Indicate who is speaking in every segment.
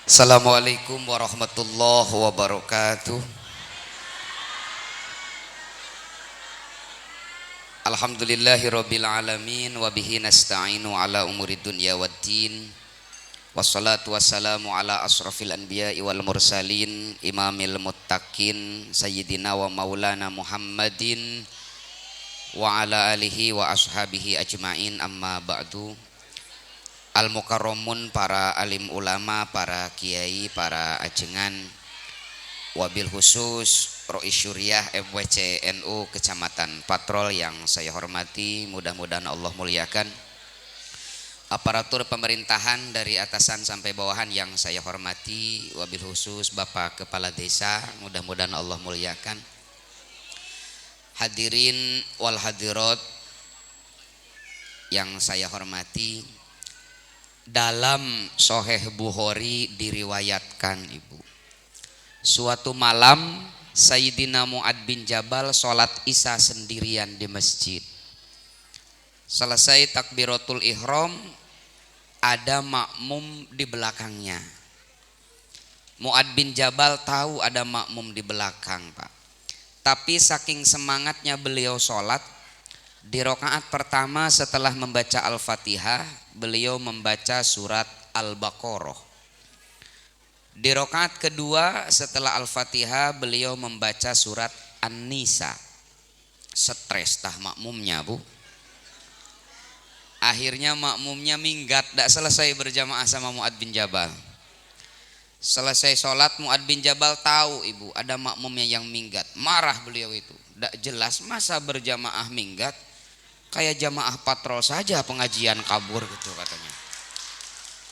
Speaker 1: Assalamualaikum warahmatullahi wabarakatuh. Alhamdulillahirabbil alamin wa bihi nasta'inu ala umuri dunya waddin. Wassalatu wassalamu ala asrafil anbiya'i wal mursalin imamil muttaqin sayyidina wa maulana Muhammadin wa ala alihi wa ashabihi ajmain, amma ba'du. Al-mukarramun, para alim ulama, para kiai, para ajengan, wabil khusus Rois Syuriah MWC NU Kecamatan Patrol yang saya hormati, mudah-mudahan Allah muliakan. Aparatur pemerintahan dari atasan sampai bawahan yang saya hormati, wabil khusus Bapak Kepala Desa, mudah-mudahan Allah muliakan. Hadirin wal hadirat yang saya hormati, dalam Sahih Bukhari diriwayatkan, Ibu, suatu malam Sayyidina Mu'ad bin Jabal sholat isya sendirian di masjid. Selesai takbiratul ihram, ada makmum di belakangnya. Mu'ad bin Jabal tahu ada makmum di belakang, Pak. Tapi saking semangatnya beliau sholat, di rakaat pertama setelah membaca Al-Fatihah, beliau membaca surat Al-Baqarah. Di rakaat kedua setelah Al-Fatihah, beliau membaca surat An-Nisa. Stres tah makmumnya, Bu. Akhirnya makmumnya minggat, tidak selesai berjamaah sama Mu'ad bin Jabal. Selesai sholat, Mu'ad bin Jabal tahu, Ibu, ada makmumnya yang minggat. Marah beliau itu. Tidak jelas masa berjamaah minggat, kayak jamaah patrol saja pengajian kabur gitu katanya.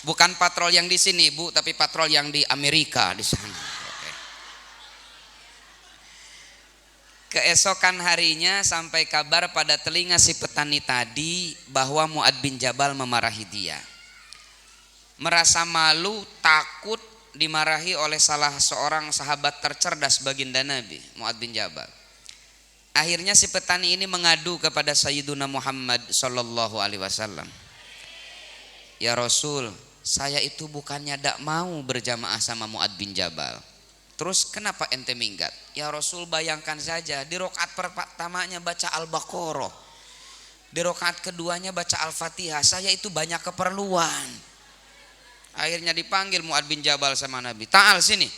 Speaker 1: Bukan patrol yang di sini, Bu, tapi patrol yang di Amerika di sana. Oke. Keesokan harinya sampai kabar pada telinga si petani tadi bahwa Mu'ad bin Jabal memarahi dia. Merasa malu, takut dimarahi oleh salah seorang sahabat tercerdas baginda Nabi, Mu'ad bin Jabal. Akhirnya si petani ini mengadu kepada Sayyiduna Muhammad sallallahu alaihi wasallam. Ya Rasul, saya itu bukannya tidak mau berjamaah sama Mu'ad bin Jabal. Terus kenapa ente minggat? Ya Rasul, bayangkan saja, di rakaat pertamanya baca Al-Baqarah, di rakaat keduanya baca Al-Fatihah, saya itu banyak keperluan. Akhirnya dipanggil Mu'ad bin Jabal sama Nabi. Ta'al sini.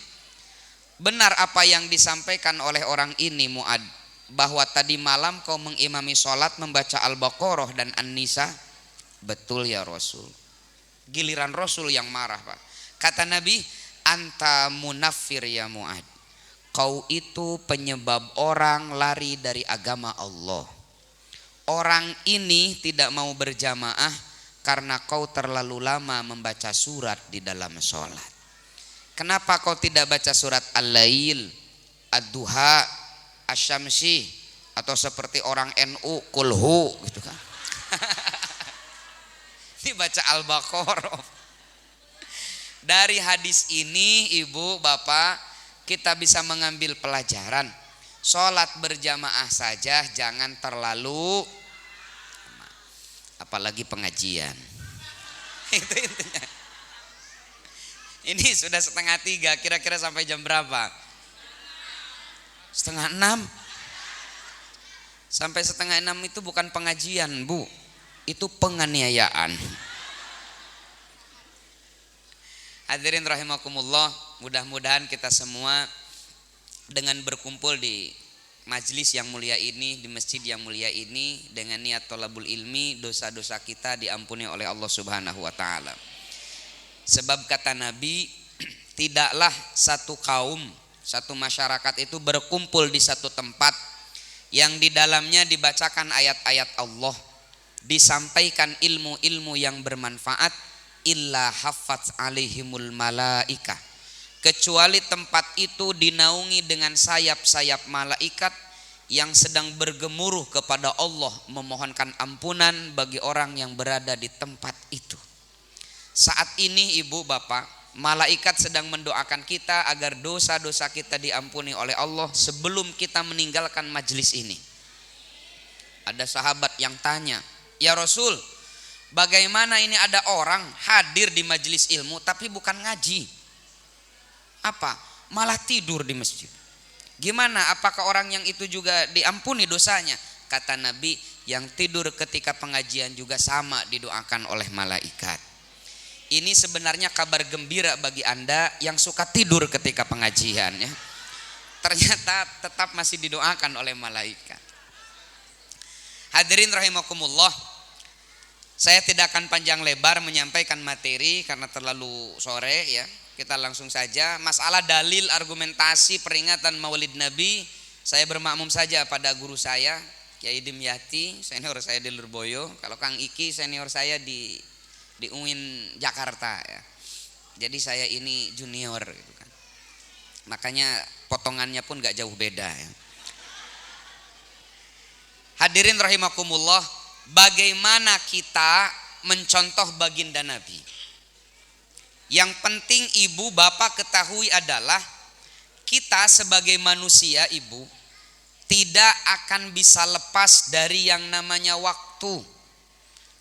Speaker 1: Benar apa yang disampaikan oleh orang ini, Mu'ad, bahwa tadi malam kau mengimami sholat membaca Al-Baqarah dan An-Nisa? Betul ya Rasul. Giliran Rasul yang marah, Pak. Kata Nabi, anta munaffir ya Mu'ad, kau itu penyebab orang lari dari agama Allah. Orang ini tidak mau berjamaah karena kau terlalu lama membaca surat di dalam sholat. Kenapa kau tidak baca surat Al-Lail, Ad-Duha, Asyamsi, atau seperti orang NU Kulhu gitu kan? Ini baca Al-Baqarah. Dari hadis ini, Ibu, Bapak, kita bisa mengambil pelajaran. Sholat berjamaah saja jangan terlalu, apalagi pengajian. Itu intinya. Ini sudah 5:30, kira-kira sampai jam berapa? 5:30. Sampai 5:30 itu bukan pengajian, Bu, itu penganiayaan. Hadirin rahimakumullah, mudah-mudahan kita semua dengan berkumpul di majlis yang mulia ini, di masjid yang mulia ini, dengan niat thalabul ilmi, dosa-dosa kita diampuni oleh Allah Subhanahu wa taala. Sebab kata Nabi, tidaklah satu kaum, satu masyarakat itu berkumpul di satu tempat yang di dalamnya dibacakan ayat-ayat Allah, disampaikan ilmu-ilmu yang bermanfaat, illa haffaz alaihimul malaika, kecuali tempat itu dinaungi dengan sayap-sayap malaikat yang sedang bergemuruh kepada Allah memohonkan ampunan bagi orang yang berada di tempat itu. Saat ini, Ibu, Bapak, malaikat sedang mendoakan kita agar dosa-dosa kita diampuni oleh Allah sebelum kita meninggalkan majlis ini. Ada sahabat yang tanya, ya Rasul, bagaimana ini ada orang hadir di majelis ilmu tapi bukan ngaji? Apa? Malah tidur di masjid. Gimana? Apakah orang yang itu juga diampuni dosanya? Kata Nabi, yang tidur ketika pengajian juga sama didoakan oleh malaikat. Ini sebenarnya kabar gembira bagi Anda yang suka tidur ketika pengajian ya. Ternyata tetap masih didoakan oleh malaikat. Hadirin rahimakumullah, saya tidak akan panjang lebar menyampaikan materi karena terlalu sore ya. Kita langsung saja. Masalah dalil, argumentasi, peringatan Maulid Nabi, saya bermakmum saja pada guru saya, Kiai Dimyati, senior saya di Lurboyo. Kalau Kang Iki senior saya di UIN Jakarta ya. Jadi saya ini junior gitu kan. Makanya potongannya pun gak jauh beda ya. Hadirin rahimakumullah, bagaimana kita mencontoh baginda Nabi? Yang penting ibu bapak ketahui adalah kita sebagai manusia ibu tidak akan bisa lepas dari yang namanya waktu.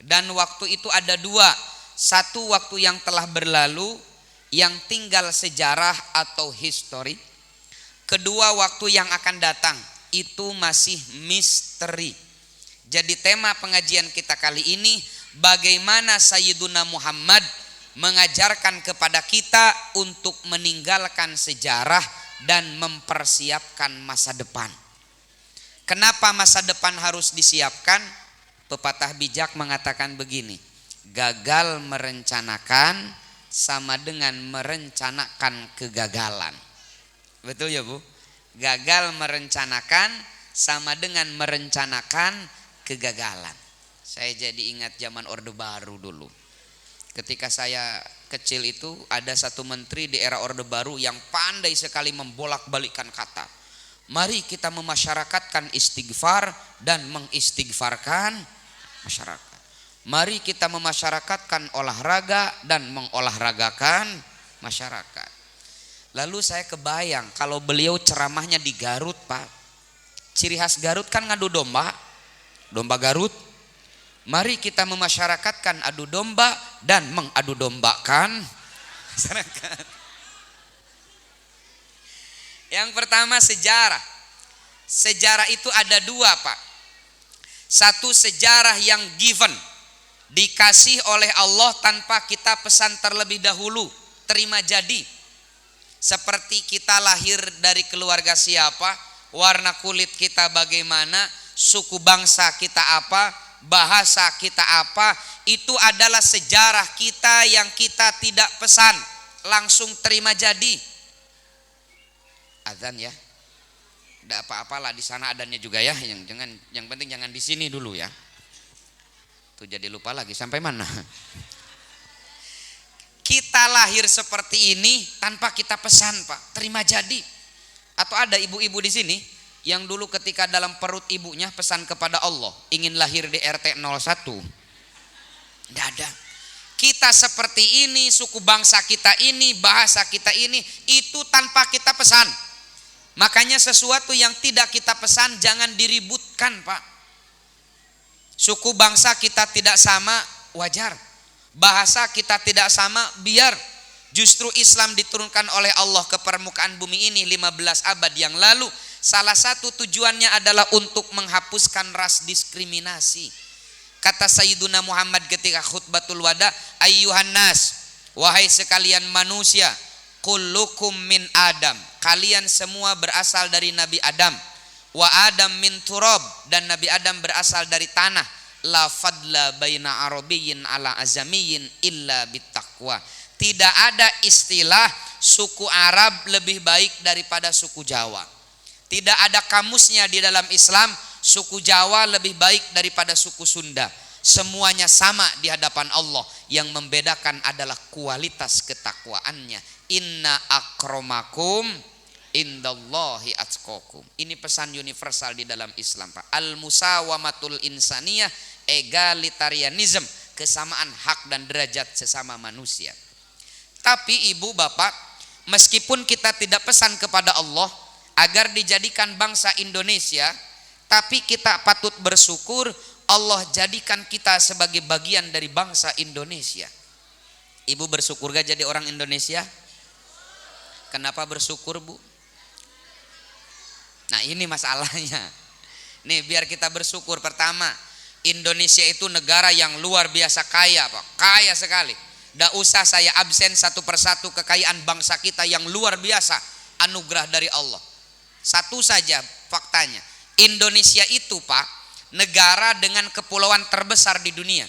Speaker 1: Dan waktu itu ada dua. Satu, waktu yang telah berlalu yang tinggal sejarah atau histori. Kedua, waktu yang akan datang itu masih misteri. Jadi tema pengajian kita kali ini, bagaimana Sayyiduna Muhammad mengajarkan kepada kita untuk meninggalkan sejarah dan mempersiapkan masa depan. Kenapa masa depan harus disiapkan? Pepatah bijak mengatakan begini, gagal merencanakan sama dengan merencanakan kegagalan. Betul ya Bu? Gagal merencanakan sama dengan merencanakan kegagalan. Saya jadi ingat zaman Orde Baru dulu. Ketika saya kecil itu ada satu menteri di era Orde Baru yang pandai sekali membolak-balikkan kata. Mari kita memasyarakatkan istighfar dan mengistighfarkan masyarakat. Mari kita memasyarakatkan olahraga dan mengolahragakan masyarakat. Lalu saya kebayang kalau beliau ceramahnya di Garut Pak. Ciri khas Garut kan ngadu domba. Domba Garut. Mari kita memasyarakatkan adu domba dan mengadu dombakan masyarakat. Yang pertama sejarah. Sejarah itu ada dua Pak. Satu sejarah yang given, dikasih oleh Allah tanpa kita pesan terlebih dahulu, terima jadi. Seperti kita lahir dari keluarga siapa, warna kulit kita bagaimana, suku bangsa kita apa, bahasa kita apa, itu adalah sejarah kita yang kita tidak pesan, langsung terima jadi. Azan ya, tidak apa-apalah di sana adanya juga ya, yang penting jangan di sini dulu ya. Tuh jadi lupa lagi sampai mana. Kita lahir seperti ini tanpa kita pesan Pak, terima jadi. Atau ada ibu-ibu di sini yang dulu ketika dalam perut ibunya pesan kepada Allah ingin lahir di RT 01. Tidak ada. Kita seperti ini, suku bangsa kita ini, bahasa kita ini, itu tanpa kita pesan. Makanya sesuatu yang tidak kita pesan jangan diributkan Pak. Suku bangsa kita tidak sama, wajar. Bahasa kita tidak sama, biar. Justru Islam diturunkan oleh Allah ke permukaan bumi ini 15 abad yang lalu. Salah satu tujuannya adalah untuk menghapuskan ras diskriminasi. Kata Sayyiduna Muhammad ketika khutbatul wada, ayyuhan nas, wahai sekalian manusia, kullukum min Adam, kalian semua berasal dari Nabi Adam. Wa Adam min turab, dan Nabi Adam berasal dari tanah. La fadla baina arabiyyin ala azamiyyin illa bittaqwa. Tidak ada istilah suku Arab lebih baik daripada suku Jawa. Tidak ada kamusnya di dalam Islam suku Jawa lebih baik daripada suku Sunda. Semuanya sama di hadapan Allah. Yang membedakan adalah kualitas ketakwaannya. Inna akramakum indallahi atqakum. Ini pesan universal di dalam Islam Pak. Al-musawamatul insaniyah, egalitarianism, kesamaan hak dan derajat sesama manusia. Tapi ibu bapak, meskipun kita tidak pesan kepada Allah agar dijadikan bangsa Indonesia, tapi kita patut bersyukur Allah jadikan kita sebagai bagian dari bangsa Indonesia. Ibu bersyukur gak jadi orang Indonesia? Kenapa bersyukur, Bu? Nah, ini masalahnya. Nih, biar kita bersyukur. Pertama, Indonesia itu negara yang luar biasa kaya, Pak. Kaya sekali. Tidak usah saya absen satu persatu kekayaan bangsa kita yang luar biasa, anugerah dari Allah. Satu saja faktanya, Indonesia itu, Pak, negara dengan kepulauan terbesar di dunia.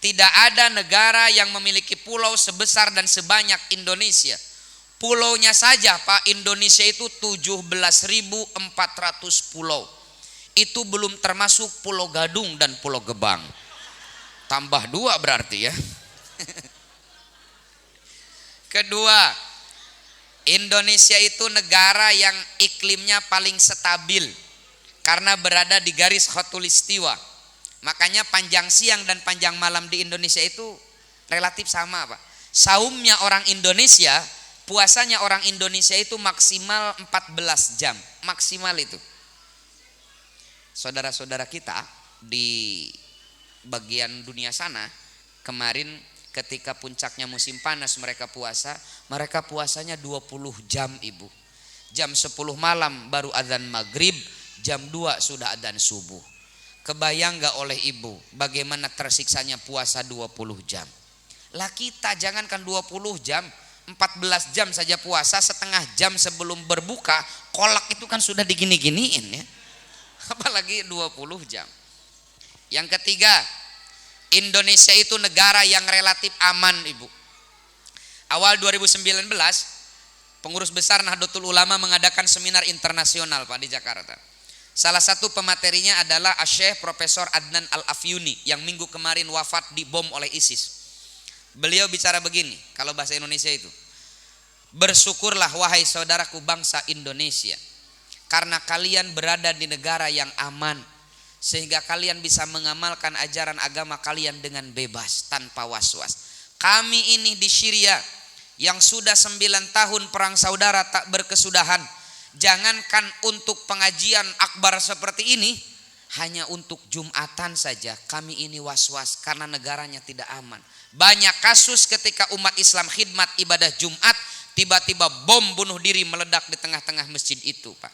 Speaker 1: Tidak ada negara yang memiliki pulau sebesar dan sebanyak Indonesia. Pulaunya saja, Pak, Indonesia itu 17.400 pulau. Itu belum termasuk Pulau Gadung dan Pulau Gebang. Tambah 2 berarti ya. Kedua, Indonesia itu negara yang iklimnya paling stabil karena berada di garis khatulistiwa. Makanya panjang siang dan panjang malam di Indonesia itu relatif sama, Pak. Saumnya orang Indonesia, puasanya orang Indonesia itu maksimal 14 jam, maksimal itu. Saudara-saudara kita di bagian dunia sana kemarin ketika puncaknya musim panas mereka puasanya 20 jam, Ibu. Jam 10 malam baru adzan maghrib, jam 2 sudah adzan subuh. Kebayang gak oleh Ibu bagaimana tersiksanya puasa 20 jam? Lah kita jangankan 20 jam, 14 jam saja puasa, setengah jam sebelum berbuka kolak itu kan sudah digini-giniin ya. Apalagi 20 jam. Yang ketiga, Indonesia itu negara yang relatif aman, Ibu. Awal 2019 pengurus besar Nahdlatul Ulama mengadakan seminar internasional, Pak, di Jakarta. Salah satu pematerinya adalah Syekh Profesor Adnan Al-Afyuni yang minggu kemarin wafat dibom oleh ISIS. Beliau bicara begini, kalau bahasa Indonesia itu, bersyukurlah wahai saudaraku bangsa Indonesia, karena kalian berada di negara yang aman, sehingga kalian bisa mengamalkan ajaran agama kalian dengan bebas tanpa was-was. Kami ini di Syria yang sudah 9 tahun perang saudara tak berkesudahan, jangankan untuk pengajian akbar seperti ini, hanya untuk Jumatan saja kami ini was-was karena negaranya tidak aman. Banyak kasus ketika umat Islam khidmat ibadah Jumat, tiba-tiba bom bunuh diri meledak di tengah-tengah masjid itu, Pak.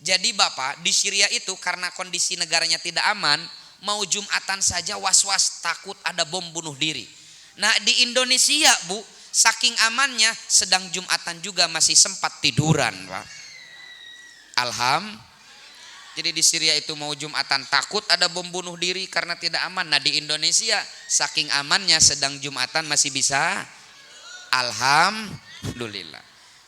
Speaker 1: Jadi Bapak, di Syria itu karena kondisi negaranya tidak aman, mau Jumatan saja was-was takut ada bom bunuh diri. Nah, di Indonesia, Bu, saking amannya sedang Jumatan juga masih sempat tiduran, Pak. Jadi di Syria itu mau Jumatan takut ada bom bunuh diri karena tidak aman. Nah, di Indonesia saking amannya sedang Jumatan masih bisa. Alhamdulillah.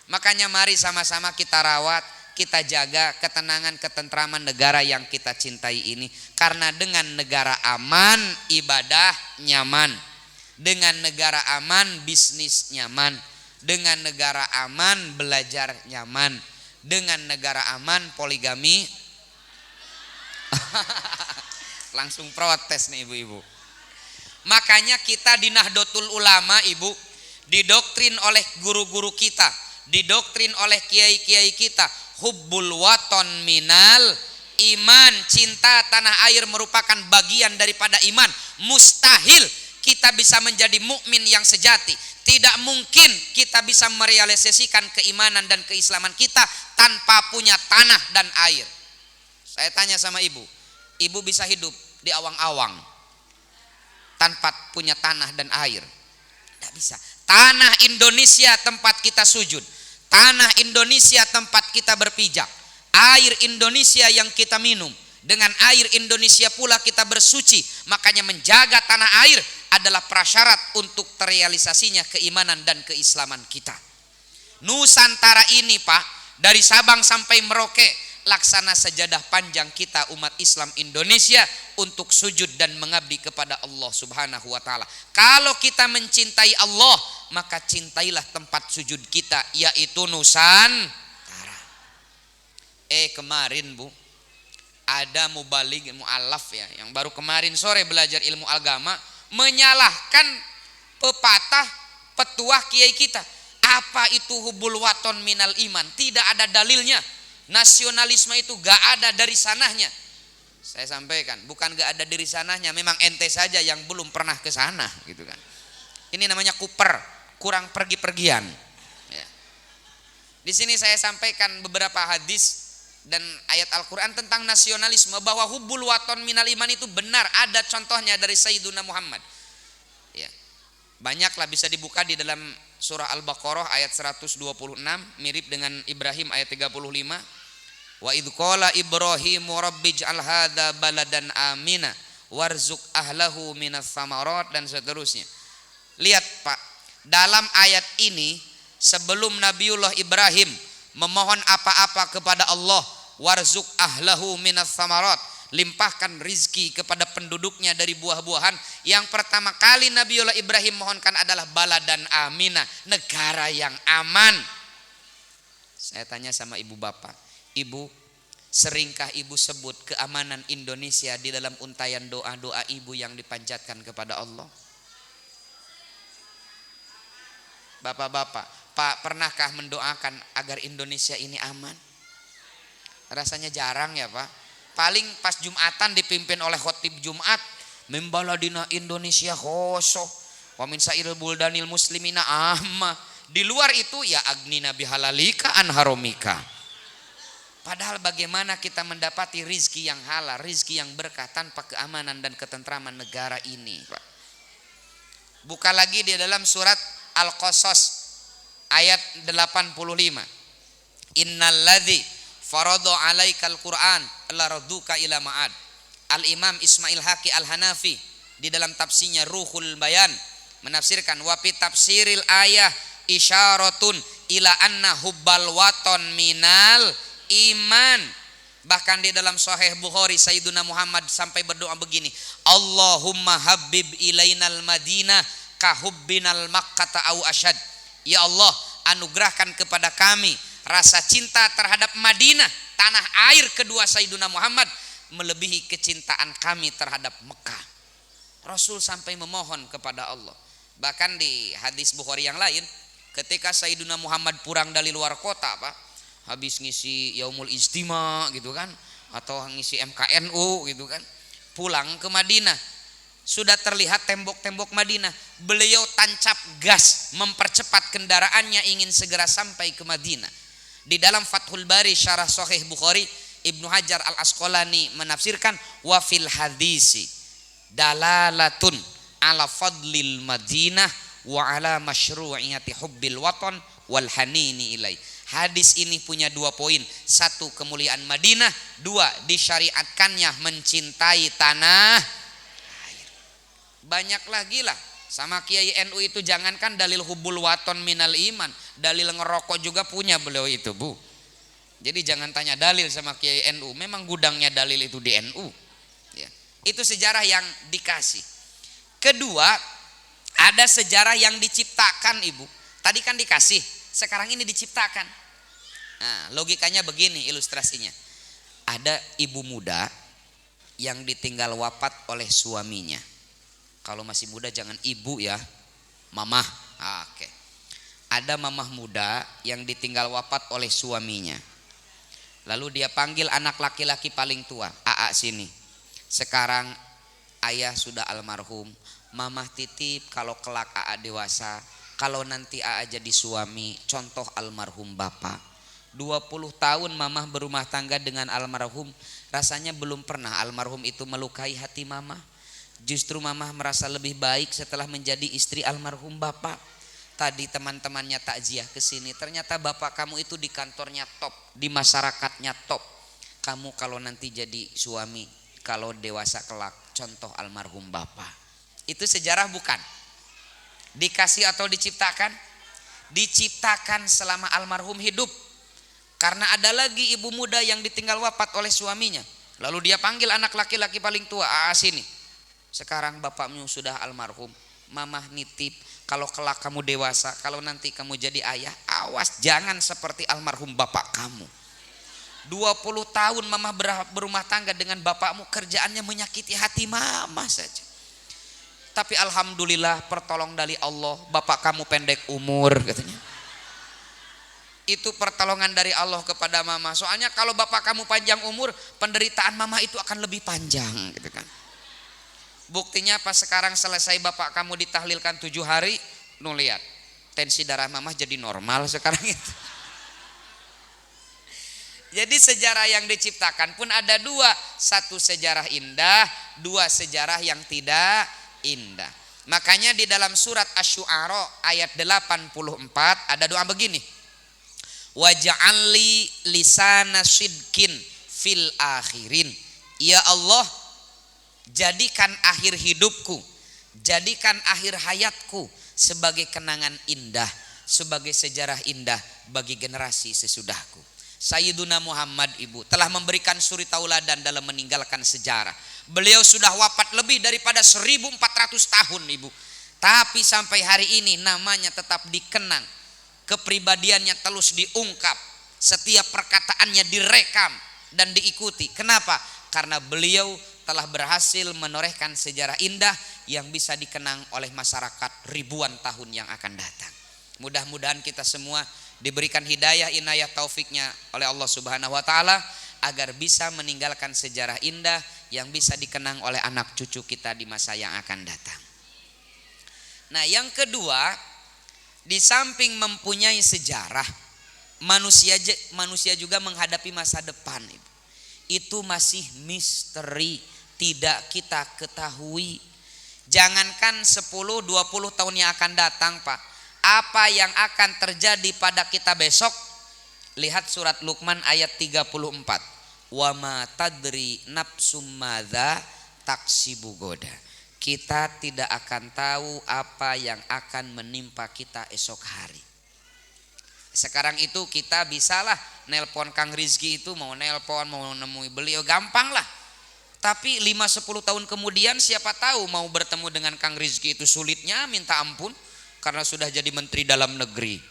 Speaker 1: Makanya mari sama-sama kita rawat, kita jaga ketenangan, ketentraman negara yang kita cintai ini. Karena dengan negara aman, ibadah nyaman. Dengan negara aman, bisnis nyaman. Dengan negara aman, belajar nyaman. Dengan negara aman, poligami. Langsung protes nih ibu-ibu. Makanya kita di Nahdlatul Ulama, Ibu, didoktrin oleh guru-guru kita, didoktrin oleh kiai-kiai kita, hubbul waton minal iman, cinta tanah air merupakan bagian daripada iman. Mustahil kita bisa menjadi mukmin yang sejati, tidak mungkin kita bisa merealisasikan keimanan dan keislaman kita tanpa punya tanah dan air. Saya tanya sama ibu bisa hidup di awang-awang tanpa punya tanah dan air? Tidak bisa. Tanah Indonesia tempat kita sujud, tanah Indonesia tempat kita berpijak, air Indonesia yang kita minum, dengan air Indonesia pula kita bersuci. Makanya menjaga tanah air adalah prasyarat untuk terrealisasinya keimanan dan keislaman kita. Nusantara ini, Pak, dari Sabang sampai Merauke, laksana sajadah panjang kita umat Islam Indonesia untuk sujud dan mengabdi kepada Allah Subhanahu wa taala. Kalau kita mencintai Allah, maka cintailah tempat sujud kita, yaitu Nusantara. Kemarin, Bu, ada mubaligh mu'alaf ya, yang baru kemarin sore belajar ilmu agama, menyalahkan pepatah petuah kiai kita. Apa itu hubul waton minal iman? Tidak ada dalilnya. Nasionalisme itu gak ada dari sanahnya. Saya sampaikan, bukan gak ada dari sanahnya, memang ente saja yang belum pernah ke sana, gitu kan. Ini namanya kuper, kurang pergi-pergian. Ya. Di sini saya sampaikan beberapa hadis dan ayat Al-Quran tentang nasionalisme, bahwa hubbul waton minal iman itu benar, ada contohnya dari Sayyiduna Muhammad. Ya. Banyaklah, bisa dibuka di dalam surah Al-Baqarah ayat 126, mirip dengan Ibrahim ayat 35. Wa idh qala Ibrahimu rabbij'al hadza baladan amina warzuq ahlahu minas samarat, dan seterusnya. Lihat Pak, dalam ayat ini sebelum Nabiullah Ibrahim memohon apa-apa kepada Allah, warzuq ahlahu minas samarat, limpahkan rizki kepada penduduknya dari buah-buahan, yang pertama kali Nabiullah Ibrahim mohonkan adalah baladan amina, negara yang aman. Saya tanya sama ibu bapak, ibu, seringkah ibu sebut keamanan Indonesia di dalam untayan doa-doa ibu yang dipanjatkan kepada Allah? Bapak-bapak, Pak, pernahkah mendoakan agar Indonesia ini aman? Rasanya jarang ya Pak. Paling pas Jumatan dipimpin oleh khotib Jumat, membaladina Indonesia khosoh wa min sairil buldanil muslimina amma. Di luar itu ya agnina bihalalika an haromika. Padahal bagaimana kita mendapati rizki yang halal, rizki yang berkah tanpa keamanan dan ketentraman negara ini Pak. Buka lagi di dalam surat Al-Qasas ayat 85. Innalladzi farada 'alaikal Qur'an laraduka ila ma'ad. Al-Imam Ismail Haqi Al-Hanafi di dalam tafsirnya Ruhul Bayan menafsirkan, wa fi tafsiril ayah isyaratun ila anna hubbal waton minal iman. Bahkan di dalam Sahih Bukhari Sayyiduna Muhammad sampai berdoa begini, Allahumma habib ilainal madinah kahubbinal makkata au asyad. Ya Allah, anugerahkan kepada kami rasa cinta terhadap Madinah, tanah air kedua Sayyiduna Muhammad, melebihi kecintaan kami terhadap Mekah. Rasul sampai memohon kepada Allah. Bahkan di hadis Bukhari yang lain, ketika Sayyiduna Muhammad pulang dari luar kota Pak, habis ngisi Yaumul Ijtima gitu kan, atau ngisi MKNU gitu kan, pulang ke Madinah, sudah terlihat tembok-tembok Madinah. Beliau tancap gas mempercepat kendaraannya, ingin segera sampai ke Madinah. Di dalam Fathul Bari syarah Sahih Bukhari, Ibnu Hajar Al-Asqalani menafsirkan, wa fil hadisi dalalatun ala fadlil Madinah wa ala masyru'iyati hubbil waton wal hanini ilai. Hadis ini punya dua poin. Satu, kemuliaan Madinah. Dua, disyariatkannya mencintai tanah air. Banyak lagi lah. Sama Kiai NU itu jangankan dalil hubul waton minal iman, dalil ngerokok juga punya beliau itu Bu. Jadi jangan tanya dalil sama Kiai NU, memang gudangnya dalil itu di NU ya. Itu sejarah yang dikasih. Kedua, ada sejarah yang diciptakan Ibu. Tadi kan dikasih, sekarang ini diciptakan. Nah, logikanya begini ilustrasinya. Ada ibu muda yang ditinggal wafat oleh suaminya. Kalau masih muda jangan ibu ya, mamah. Oke. Ada mamah muda yang ditinggal wafat oleh suaminya. Lalu dia panggil anak laki-laki paling tua, Aa sini. Sekarang ayah sudah almarhum, mamah titip kalau kelak Aa dewasa, kalau nanti Aa jadi suami, contoh almarhum bapak. 20 tahun mamah berumah tangga dengan almarhum, rasanya belum pernah almarhum itu melukai hati mamah. Justru mamah merasa lebih baik setelah menjadi istri almarhum bapak. Tadi teman-temannya takziah ke sini, ternyata bapak kamu itu di kantornya top, di masyarakatnya top. Kamu kalau nanti jadi suami, kalau dewasa kelak, contoh almarhum bapak. Itu sejarah bukan? Dikasih atau diciptakan? Diciptakan selama almarhum hidup. Karena ada lagi ibu muda yang ditinggal wafat oleh suaminya. Lalu dia panggil anak laki-laki paling tua, Aa sini. Sekarang bapakmu sudah almarhum, mamah nitip kalau kelak kamu dewasa, kalau nanti kamu jadi ayah, awas jangan seperti almarhum bapak kamu. 20 tahun mamah berumah tangga dengan bapakmu, kerjaannya menyakiti hati mamah saja. Tapi alhamdulillah pertolong dari Allah, bapak kamu pendek umur katanya. Itu pertolongan dari Allah kepada mama. Soalnya kalau bapak kamu panjang umur, penderitaan mama itu akan lebih panjang gitu kan. Buktinya pas sekarang selesai bapak kamu ditahlilkan 7 hari, lu lihat tensi darah mamah jadi normal sekarang itu. Jadi sejarah yang diciptakan pun ada dua. Satu sejarah indah, dua sejarah yang tidak indah. Makanya di dalam surat Asy-Syu'ara ayat 84 ada doa begini. Waj'alli lisana sidqin fil akhirin. Ya Allah, jadikan akhir hidupku, jadikan akhir hayatku sebagai kenangan indah, sebagai sejarah indah bagi generasi sesudahku. Sayyiduna Muhammad ibu telah memberikan suri tauladan dalam meninggalkan sejarah. Beliau sudah wafat lebih daripada 1400 tahun ibu. Tapi sampai hari ini namanya tetap dikenang. Kepribadiannya terus diungkap. Setiap perkataannya direkam dan diikuti. Kenapa? Karena beliau telah berhasil menorehkan sejarah indah yang bisa dikenang oleh masyarakat ribuan tahun yang akan datang. Mudah-mudahan kita semua diberikan hidayah, inayah, taufiknya oleh Allah Subhanahu wa taala agar bisa meninggalkan sejarah indah yang bisa dikenang oleh anak cucu kita di masa yang akan datang. Nah, yang kedua, di samping mempunyai sejarah, manusia juga menghadapi masa depan. Itu masih misteri, tidak kita ketahui. Jangankan 10-20 tahun yang akan datang, Pak. Apa yang akan terjadi pada kita besok? Lihat surat Luqman ayat 34. Wa ma tadri nafsum madza taksibu goda. Kita tidak akan tahu apa yang akan menimpa kita esok hari. Sekarang itu kita bisalah nelpon Kang Rizki itu, mau nelpon, mau nemui beliau gampang lah. Tapi 5-10 tahun kemudian siapa tahu mau bertemu dengan Kang Rizki itu sulitnya minta ampun. Karena sudah jadi menteri dalam negeri.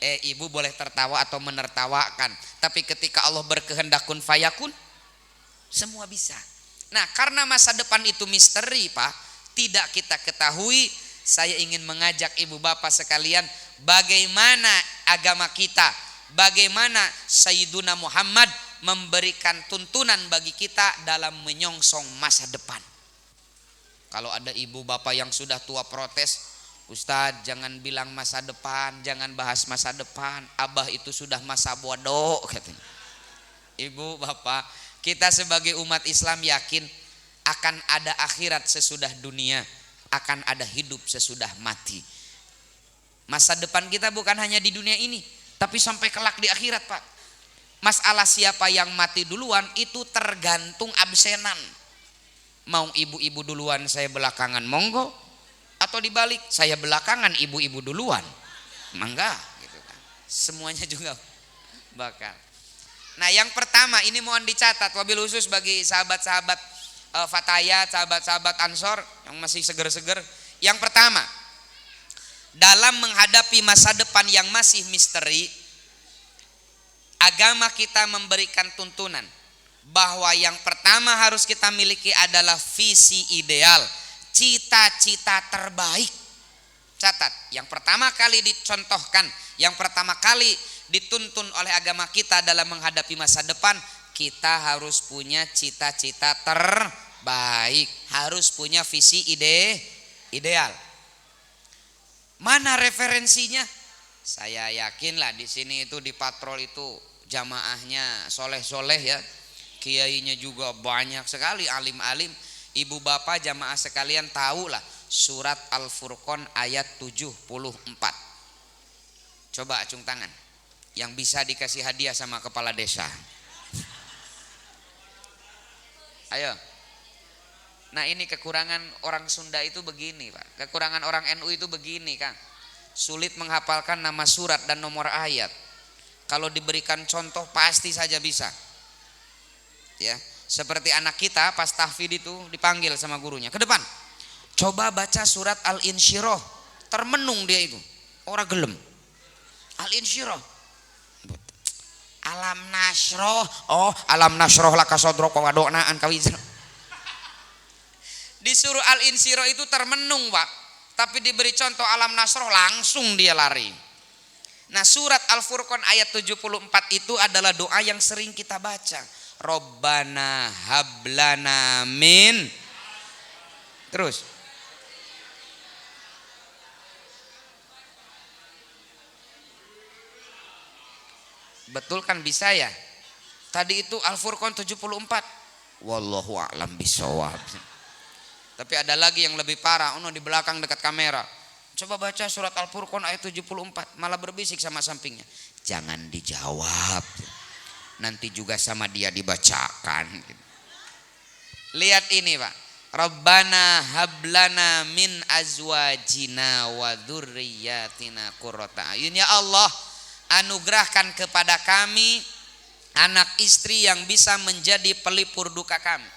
Speaker 1: Ibu boleh tertawa atau menertawakan. Tapi ketika Allah berkehendak kun fayakun, semua bisa. Nah, karena masa depan itu misteri, Pak, tidak kita ketahui. Saya ingin mengajak ibu bapak sekalian, bagaimana agama kita, bagaimana Sayyiduna Muhammad memberikan tuntunan bagi kita dalam menyongsong masa depan. Kalau ada ibu bapak yang sudah tua protes, Ustadz, jangan bilang masa depan, jangan bahas masa depan. Abah itu sudah masa bodoh, katanya. Ibu, bapak, kita sebagai umat Islam yakin akan ada akhirat sesudah dunia, akan ada hidup sesudah mati. Masa depan kita bukan hanya di dunia ini, tapi sampai kelak di akhirat, Pak. Masalah siapa yang mati duluan itu tergantung absenan. Mau ibu-ibu duluan, saya belakangan, monggo. Atau dibalik, saya belakangan, ibu-ibu duluan, mangga gitu kan. Semuanya juga bakal. Nah, yang pertama ini mohon dicatat, wabil khusus bagi sahabat-sahabat Fatayat, sahabat-sahabat Ansor yang masih seger-seger. Yang pertama, dalam menghadapi masa depan yang masih misteri, agama kita memberikan tuntunan bahwa yang pertama harus kita miliki adalah visi ideal, cita-cita terbaik. Catat, yang pertama kali dicontohkan, yang pertama kali dituntun oleh agama kita dalam menghadapi masa depan, kita harus punya cita-cita terbaik, harus punya visi ideal. Mana referensinya? Saya yakinlah di sini itu di patrol itu jamaahnya soleh-soleh ya, kiainya juga banyak sekali, alim-alim. Ibu bapak jamaah sekalian tahulah surat Al-Furqan ayat 74. Coba acung tangan yang bisa dikasih hadiah sama kepala desa. Ayo. Nah, ini kekurangan orang Sunda itu begini, Pak. Kekurangan orang NU itu begini, Kang. Sulit menghafalkan nama surat dan nomor ayat. Kalau diberikan contoh pasti saja bisa. Ya. Seperti anak kita pas tahfidz itu dipanggil sama gurunya ke depan. Coba baca surat Al-Insyirah. Termenung dia itu. Ora gelem. Al-Insyirah. Alam nasroh. Oh, alam nasroh laka sodrok wa wado'naan kawizna. Disuruh Al-Insyirah itu termenung, Pak. Tapi diberi contoh alam nasroh langsung dia lari. Nah, surat Al-Furqan ayat 74 itu adalah doa yang sering kita baca. Robbana hablana min. Terus. Betul kan bisa ya? Tadi itu Al-Furqan 74. Wallahu a'lam bishawab. Tapi ada lagi yang lebih parah, di belakang dekat kamera. Coba baca surat Al-Furqan ayat 74, malah berbisik sama sampingnya. Jangan dijawab. Nanti juga sama dia dibacakan. Lihat ini, Pak. Rabbana hablana min azwajina wa dzurriyyatina qurrata ayun. Ya Allah, anugerahkan kepada kami anak istri yang bisa menjadi pelipur duka kami.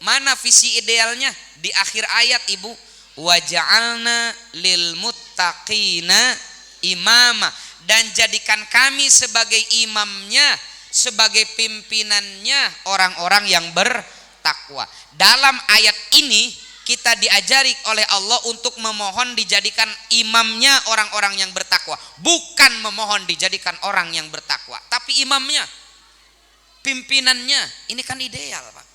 Speaker 1: Mana visi idealnya? Di akhir ayat, Ibu, waja'alna lil muttaqina imama, dan jadikan kami sebagai imamnya, sebagai pimpinannya orang-orang yang bertakwa. Dalam ayat ini kita diajari oleh Allah untuk memohon dijadikan imamnya orang-orang yang bertakwa, bukan memohon dijadikan orang yang bertakwa, tapi imamnya, pimpinannya. Ini kan ideal, Pak.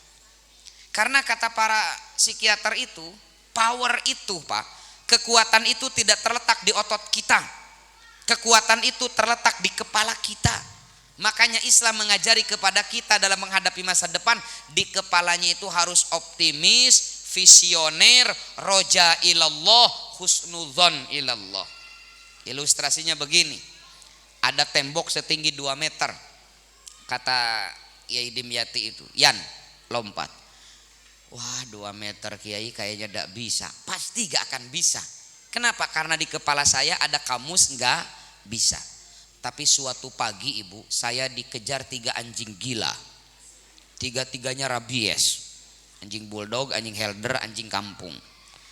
Speaker 1: Karena kata para psikiater itu, power itu, Pak, kekuatan itu tidak terletak di otot kita. Kekuatan itu terletak di kepala kita. Makanya Islam mengajari kepada kita dalam menghadapi masa depan, di kepalanya itu harus optimis, visioner, roja ilallah, husnudzon ilallah. Ilustrasinya begini. Ada tembok setinggi 2 meter. Kata Yai Dimyati itu, Yan, lompat. Wah, 2 meter Kiai kayaknya tidak bisa. Pasti gak akan bisa. Kenapa? Karena di kepala saya ada kamus gak bisa. Tapi suatu pagi, Ibu, saya dikejar 3 anjing gila. 3-tiganya rabies. Anjing bulldog, anjing helder, anjing kampung.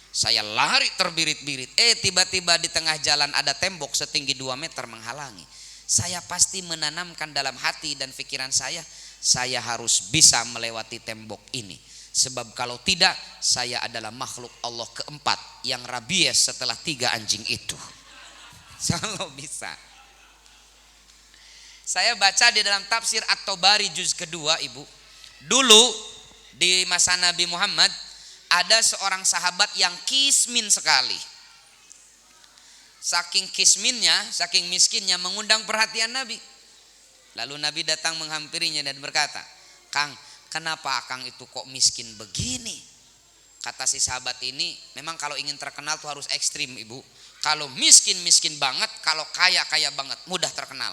Speaker 1: Saya lari terbirit-birit. Tiba-tiba di tengah jalan ada tembok setinggi 2 meter menghalangi. Saya pasti menanamkan dalam hati dan pikiran saya harus bisa melewati tembok ini. Sebab kalau tidak, saya adalah makhluk Allah keempat yang rabies setelah 3 anjing itu. Kalau bisa. Saya baca di dalam tafsir At-Tabari juz kedua, Ibu. Dulu di masa Nabi Muhammad ada seorang sahabat yang kismin sekali. Saking kisminnya, saking miskinnya, mengundang perhatian Nabi. Lalu Nabi datang menghampirinya dan berkata, "Kang, kenapa Akang itu kok miskin begini?" Kata si sahabat ini, memang kalau ingin terkenal tuh harus ekstrim, Ibu. Kalau miskin banget, kalau kaya banget, mudah terkenal.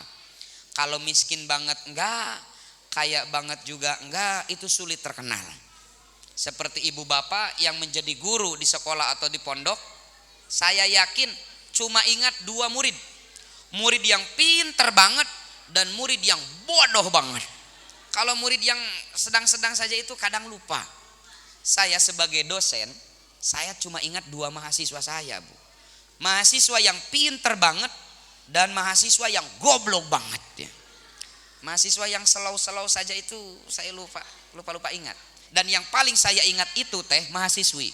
Speaker 1: Kalau miskin banget enggak, kaya banget juga enggak, itu sulit terkenal. Seperti ibu bapak yang menjadi guru di sekolah atau di pondok, saya yakin cuma ingat 2 murid. Murid yang pinter banget dan murid yang bodoh banget. Kalau murid yang sedang-sedang saja itu kadang lupa. Saya sebagai dosen, saya cuma ingat 2 mahasiswa saya, Bu. Mahasiswa yang pinter banget dan mahasiswa yang goblok banget ya. Mahasiswa yang selau-selau saja itu saya lupa ingat. Dan yang paling saya ingat itu mahasiswi.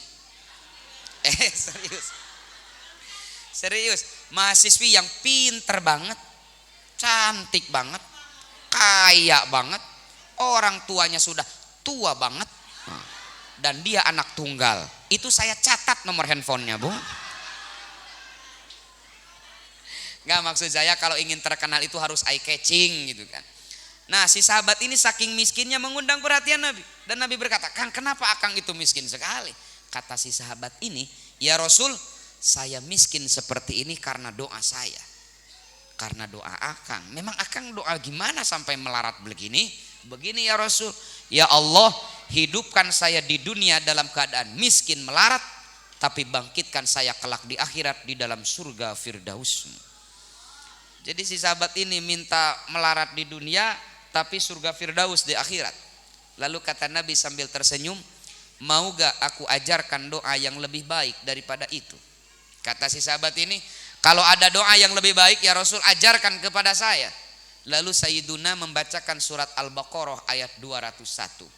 Speaker 1: Serius, mahasiswi yang pinter banget, cantik banget, kaya banget, orang tuanya sudah tua banget, dan dia anak tunggal. Itu saya catat nomor handphonenya, Bu. Nggak, maksud saya kalau ingin terkenal itu harus eye catching gitu kan. Nah, si sahabat ini saking miskinnya mengundang perhatian Nabi. Dan Nabi berkata, "Kang, kenapa Akang itu miskin sekali?" Kata si sahabat ini, "Ya Rasul, saya miskin seperti ini karena doa saya. Karena doa Akang. Memang Akang doa gimana sampai melarat begini? Begini ya Rasul, ya Allah, hidupkan saya di dunia dalam keadaan miskin melarat, tapi bangkitkan saya kelak di akhirat di dalam surga Firdaus." Jadi si sahabat ini minta melarat di dunia tapi surga Firdaus di akhirat. Lalu kata Nabi sambil tersenyum, "Mau gak aku ajarkan doa yang lebih baik daripada itu?" Kata si sahabat ini, "Kalau ada doa yang lebih baik ya Rasul, ajarkan kepada saya." Lalu Sayyiduna membacakan surat Al-Baqarah ayat 201.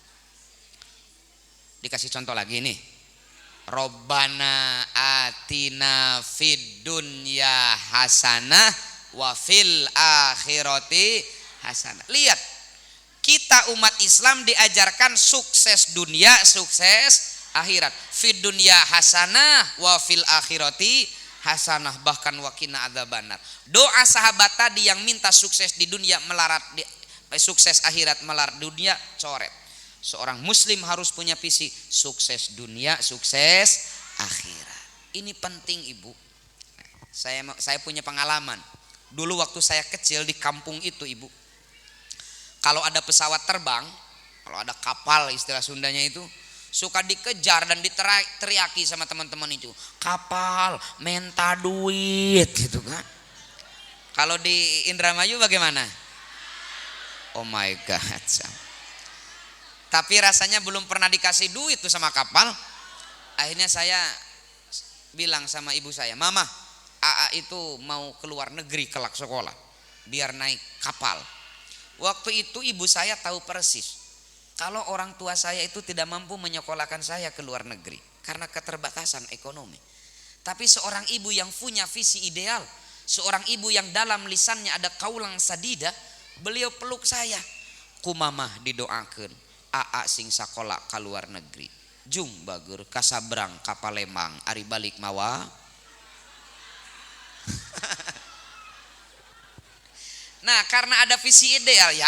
Speaker 1: Dikasih contoh lagi nih. Robbana atina fid dunya hasanah wa fil akhirati hasanah. Lihat, kita umat Islam diajarkan sukses dunia, sukses akhirat. Fid dunya hasanah wa fil akhirati hasanah, bahkan wakina adzabannar. Doa sahabat tadi yang minta sukses di dunia, melarat di sukses akhirat melar dunia, coret. Seorang muslim harus punya visi sukses dunia, sukses akhirat. Ini penting Ibu. Saya punya pengalaman. Dulu waktu saya kecil di kampung itu Ibu, kalau ada pesawat terbang, kalau ada kapal istilah Sundanya itu, suka dikejar dan diteriaki sama teman-teman itu, kapal minta duit gitu kan. Kalau di Indramayu bagaimana? Oh my God. Tapi rasanya belum pernah dikasih duit tuh sama kapal. Akhirnya saya bilang sama ibu saya, Mama, AA itu mau keluar negeri kelak sekolah biar naik kapal. Waktu itu ibu saya tahu persis kalau orang tua saya itu tidak mampu menyekolahkan saya ke luar negeri karena keterbatasan ekonomi. Tapi seorang ibu yang punya visi ideal, seorang ibu yang dalam lisannya ada kaulang sadida, beliau peluk saya. Ku mamah didoakeun AA sing sakola ka luar negeri. Jung bager kasabrang ka Palembang ari balik mawa. Nah, karena ada visi ideal ya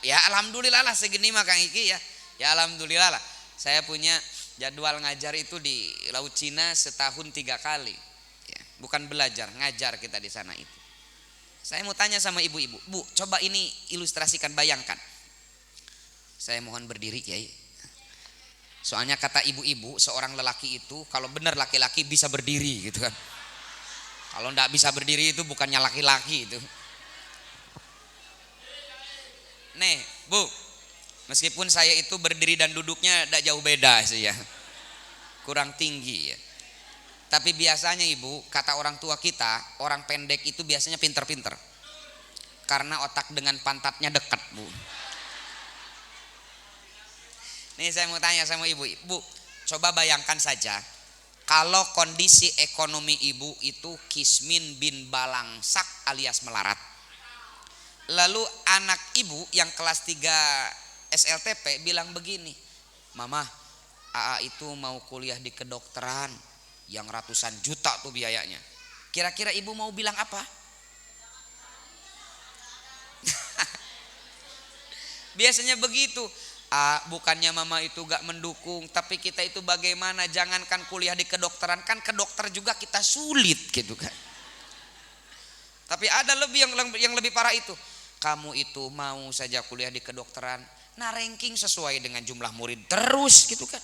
Speaker 1: alhamdulillah lah segini mah Kang Iki ya. Ya alhamdulillah lah. Saya punya jadwal ngajar itu di Laut Cina setahun 3 kali. Ya, bukan belajar, ngajar kita di sana itu. Saya mau tanya sama ibu-ibu, Bu, coba ini ilustrasikan, bayangkan. Saya mohon berdiri Kiai. Soalnya kata ibu-ibu, seorang lelaki itu kalau benar laki-laki bisa berdiri gitu kan. Kalau enggak bisa berdiri itu bukannya laki-laki itu. Nih, Bu, meskipun saya itu berdiri dan duduknya tidak jauh beda sih ya, kurang tinggi ya. Tapi biasanya Ibu, kata orang tua kita, orang pendek itu biasanya pinter-pinter. Karena otak dengan pantatnya dekat, Bu. Nih saya mau tanya sama Ibu, Bu, coba bayangkan saja kalau kondisi ekonomi Ibu itu kismin bin balangsak alias melarat. Lalu anak Ibu yang kelas 3 SLTP bilang begini, Mama, AA itu mau kuliah di kedokteran yang ratusan juta tuh biayanya. Kira-kira Ibu mau bilang apa? Biasanya begitu. Bukannya Mama itu gak mendukung, tapi kita itu bagaimana, jangankan kuliah di kedokteran, kan ke dokter juga kita sulit gitu kan. Tapi ada yang lebih parah itu. Kamu itu mau saja kuliah di kedokteran, nah ranking sesuai dengan jumlah murid terus gitu kan.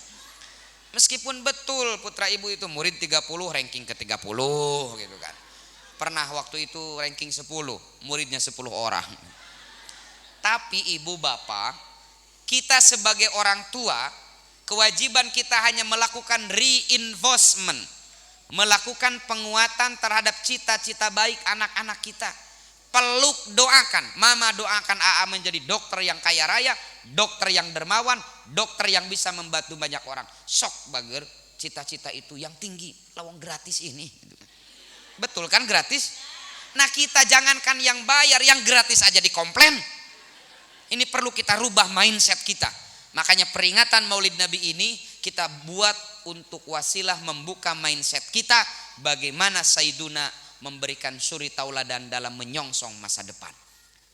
Speaker 1: Meskipun betul putra Ibu itu murid 30, ranking ke 30 gitu kan. Pernah waktu itu ranking 10, muridnya 10 orang. Tapi Ibu Bapak, kita sebagai orang tua, kewajiban kita hanya melakukan reinforcement, melakukan penguatan terhadap cita-cita baik anak-anak kita. Peluk, doakan, Mama doakan AA menjadi dokter yang kaya raya, dokter yang dermawan, dokter yang bisa membantu banyak orang. Sok bager, cita-cita itu yang tinggi, lawang gratis ini. Betul kan gratis? Nah kita jangankan yang bayar, yang gratis aja dikomplain. Ini perlu kita rubah mindset kita. Makanya peringatan Maulid Nabi ini kita buat untuk wasilah membuka mindset kita, bagaimana Sayyiduna memberikan suri tauladan dalam menyongsong masa depan.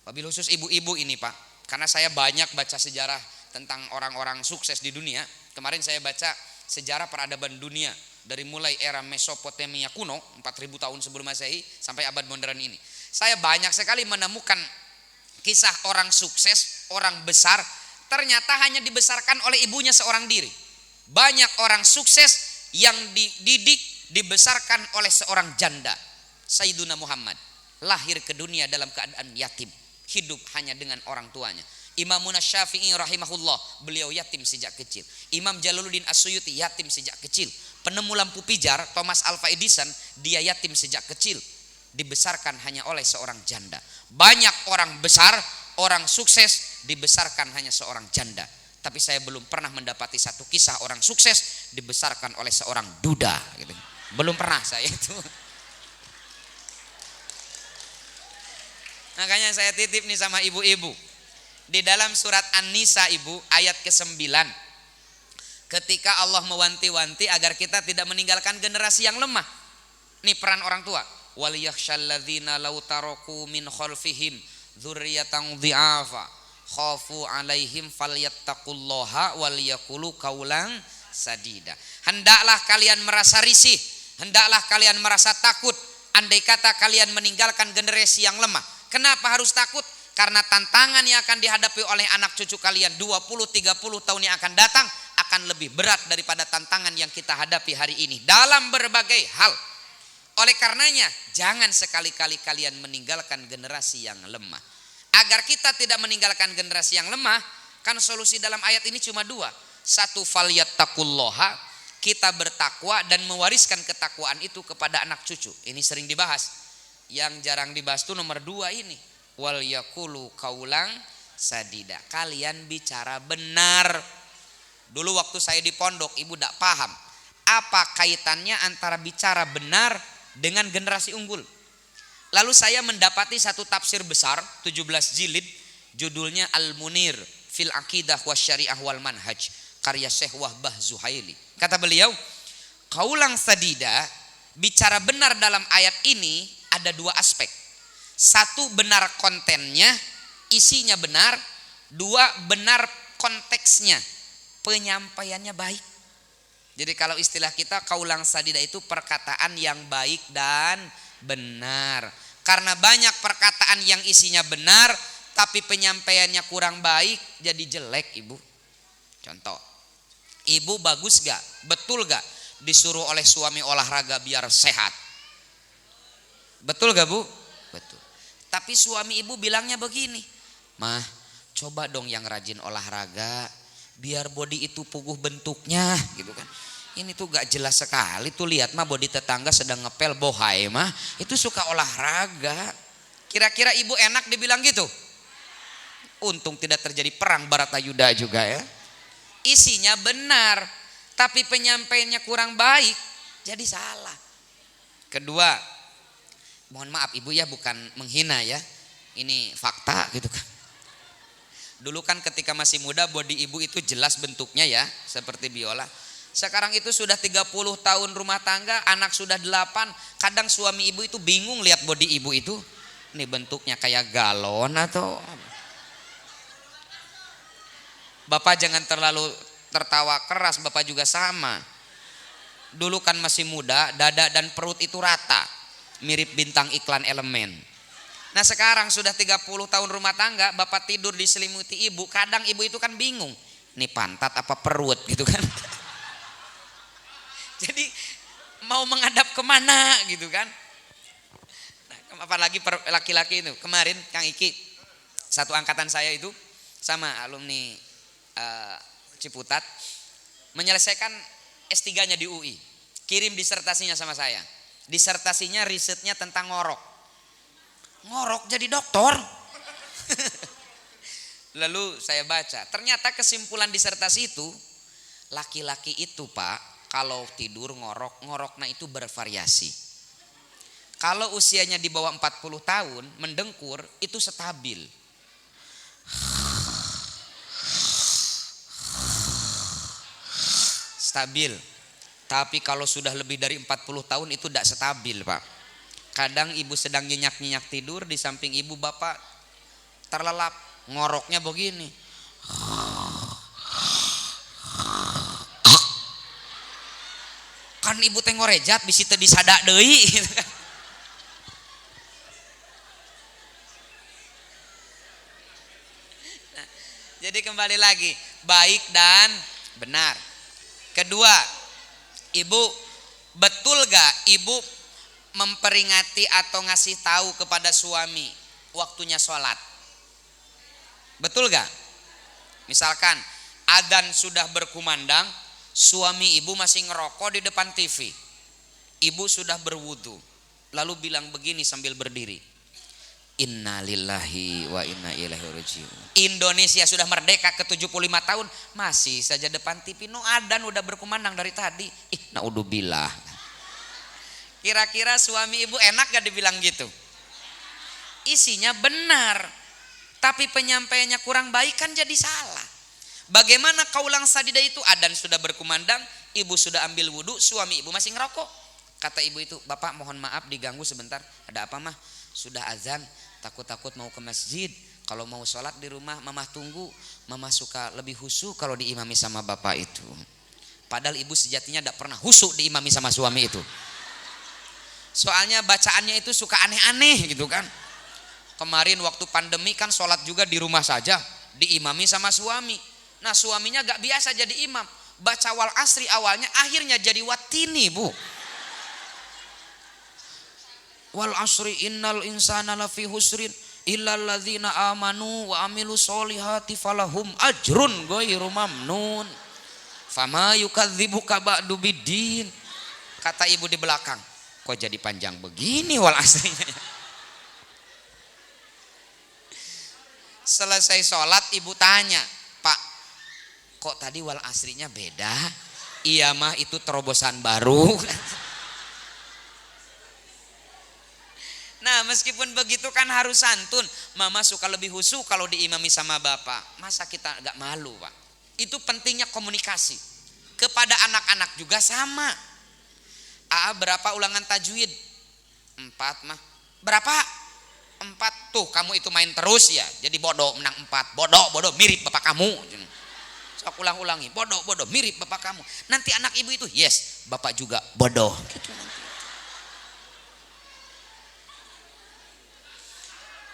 Speaker 1: Wabil khusus ibu-ibu ini Pak, karena saya banyak baca sejarah tentang orang-orang sukses di dunia. Kemarin saya baca sejarah peradaban dunia dari mulai era Mesopotamia kuno 4000 tahun sebelum Masehi sampai abad modern ini. Saya banyak sekali menemukan kisah orang sukses, orang besar, ternyata hanya dibesarkan oleh ibunya seorang diri. Banyak orang sukses yang dididik, dibesarkan oleh seorang janda. Sayyiduna Muhammad lahir ke dunia dalam keadaan yatim, hidup hanya dengan orang tuanya. Imamuna Syafi'i rahimahullah, beliau yatim sejak kecil. Imam Jalaluddin As-Suyuti yatim sejak kecil. Penemu lampu pijar Thomas Alva Edison, dia yatim sejak kecil, dibesarkan hanya oleh seorang janda. Banyak orang besar, orang sukses dibesarkan hanya seorang janda. Tapi saya belum pernah mendapati satu kisah orang sukses dibesarkan oleh seorang duda gitu. Belum pernah saya itu. Makanya saya titip nih sama ibu-ibu. Di dalam surat An-Nisa Ibu ayat ke-9, ketika Allah mewanti-wanti agar kita tidak meninggalkan generasi yang lemah. Nih peran orang tua. Wal yakhshal ladzina law taraku min khalfihim dzurriyyatan dhi'afa khafu alaihim falyattaqullaha wal yaqulu qaulan sadida. Hendaklah kalian merasa risih, hendaklah kalian merasa takut andai kata kalian meninggalkan generasi yang lemah. Kenapa harus takut? Karena tantangan yang akan dihadapi oleh anak cucu kalian 20-30 tahun yang akan datang akan lebih berat daripada tantangan yang kita hadapi hari ini dalam berbagai hal. Oleh karenanya jangan sekali-kali kalian meninggalkan generasi yang lemah. Agar kita tidak meninggalkan generasi yang lemah, kan solusi dalam ayat ini cuma dua. Satu, falyattaqullaha, kita bertakwa dan mewariskan ketakwaan itu kepada anak cucu. Ini sering dibahas. Yang jarang dibahas itu nomor dua ini. Wal yaqulu qaulan sadida. Kalian bicara benar. Dulu waktu saya di pondok, ibu tidak paham apa kaitannya antara bicara benar dengan generasi unggul. Lalu saya mendapati satu tafsir besar 17 jilid, judulnya Al-Munir fil Aqidah Wasyariah wal Manhaj, karya Syekh Wahbah Zuhaili. Kata beliau, qaulan sadida, bicara benar dalam ayat ini ada dua aspek. Satu, benar kontennya, isinya benar. Dua, benar konteksnya, penyampaiannya baik. Jadi kalau istilah kita qaulan sadida itu perkataan yang baik dan benar. Karena banyak perkataan yang isinya benar tapi penyampaiannya kurang baik, jadi jelek, ibu. Contoh, ibu bagus gak? Betul gak disuruh oleh suami olahraga biar sehat? Betul gak, bu? Betul. Tapi suami ibu bilangnya begini, mah coba dong yang rajin olahraga biar body itu puguh bentuknya, gitu kan. Ini tuh gak jelas sekali tuh, lihat mah body tetangga sedang ngepel bohai mah itu suka olahraga. Kira-kira ibu enak dibilang gitu? Untung tidak terjadi perang Baratayuda juga ya. Isinya benar tapi penyampaiannya kurang baik, jadi salah. Kedua, mohon maaf ibu ya, bukan menghina ya, ini fakta gitu kan. Dulu kan ketika masih muda body ibu itu jelas bentuknya ya, seperti biola. Sekarang itu sudah 30 tahun rumah tangga, anak sudah 8, kadang suami ibu itu bingung lihat body ibu itu, ini bentuknya kayak galon atau. Bapak jangan terlalu tertawa keras, bapak juga sama. Dulu kan masih muda, dada dan perut itu rata, mirip bintang iklan Elemen. Nah sekarang sudah 30 tahun rumah tangga, bapak tidur diselimuti ibu, kadang ibu itu kan bingung, ini pantat apa perut gitu kan. Jadi mau menghadap kemana gitu kan. Nah, apalagi laki-laki itu. Kemarin Kang Iki, satu angkatan saya itu sama alumni Ciputat, menyelesaikan S3-nya di UI, kirim disertasinya sama saya. Disertasinya risetnya tentang ngorok jadi dokter. Lalu saya baca, ternyata kesimpulan disertasi itu, laki-laki itu Pak kalau tidur ngoroknya itu bervariasi. Kalau usianya di bawah 40 tahun mendengkur itu stabil. Stabil. Tapi kalau sudah lebih dari 40 tahun itu tidak stabil, Pak. Kadang ibu sedang nyenyak-nyenyak tidur, di samping ibu bapak terlelap, ngoroknya begini. Kan ibu teh ngorejat bisi teu disadak deui gitu kan. Nah, jadi kembali lagi, baik dan benar. Kedua, ibu betul gak ibu memperingati atau ngasih tahu kepada suami waktunya sholat? Betul gak? Misalkan adzan sudah berkumandang, suami ibu masih ngerokok di depan TV, ibu sudah berwudu, lalu bilang begini sambil berdiri, innalillahi wa inna ilaihi rajiun. Indonesia sudah merdeka ke 75 tahun masih saja depan TV, no adzan udah berkumandang dari tadi. Naudzubillah. Kira-kira suami ibu enak gak dibilang gitu? Isinya benar tapi penyampaiannya kurang baik, kan jadi salah. Bagaimana qaulan sadida itu? Adzan sudah berkumandang, ibu sudah ambil wudu, suami ibu masih ngerokok. Kata ibu itu, bapak mohon maaf diganggu sebentar. Ada apa mah? Sudah azan, takut-takut mau ke masjid, Kalau mau sholat di rumah mama tunggu, mama suka lebih husu kalau diimami sama bapak itu. Padahal ibu sejatinya tidak pernah husu diimami sama suami itu. Soalnya bacaannya itu suka aneh-aneh gitu kan. Kemarin waktu pandemi kan sholat juga di rumah saja, diimami sama suami. Nah suaminya gak biasa jadi imam, baca wal asri awalnya, akhirnya jadi watini bu. Wal asri innal insana lafi husrin illal ladzina amanu wa amilu sholihati falahum ajrun ghairu mamnun. Fama yukadzibuka ba'du biddin. Kata ibu di belakang, kok jadi panjang begini wal asrinya. Selesai sholat ibu tanya, Pak, kok tadi wal asrinya beda? Iya mah itu terobosan baru. Nah meskipun begitu kan harus santun. Mama suka lebih husu kalau diimami sama bapak. Masa kita gak malu Pak? Itu pentingnya komunikasi. Kepada anak-anak juga sama. Berapa ulangan tajwid? 4 mah. Berapa? 4. Tuh kamu itu main terus ya. Jadi bodoh menang 4. Bodoh mirip bapak kamu. Sok ulang-ulangi. Bodoh mirip bapak kamu. Nanti anak ibu itu yes bapak juga bodoh.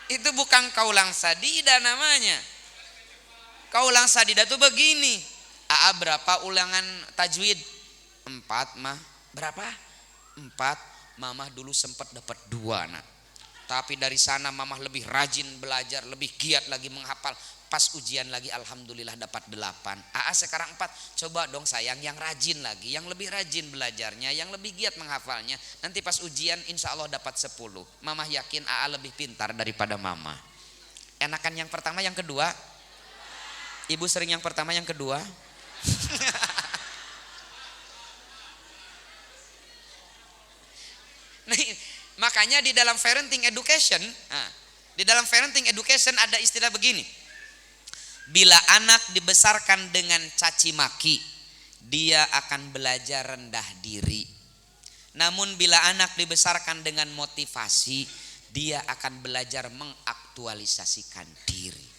Speaker 1: Itu bukan kaulang sadida namanya. Kaulang sadida tuh begini. Berapa ulangan tajwid? 4 mah. Berapa? 4. Mamah dulu sempat dapat 2 nak. Tapi dari sana mamah lebih rajin belajar, lebih giat lagi menghafal. Pas ujian lagi alhamdulillah dapat 8. Sekarang 4. Coba dong sayang yang rajin lagi, yang lebih rajin belajarnya, yang lebih giat menghafalnya. Nanti pas ujian insya Allah dapat 10. Mamah yakin lebih pintar daripada mama. Enakan yang pertama yang kedua? Ibu sering yang pertama yang kedua? Nah, makanya di dalam parenting education, ada istilah begini. Bila anak dibesarkan dengan caci maki, dia akan belajar rendah diri. Namun bila anak dibesarkan dengan motivasi, dia akan belajar mengaktualisasikan diri.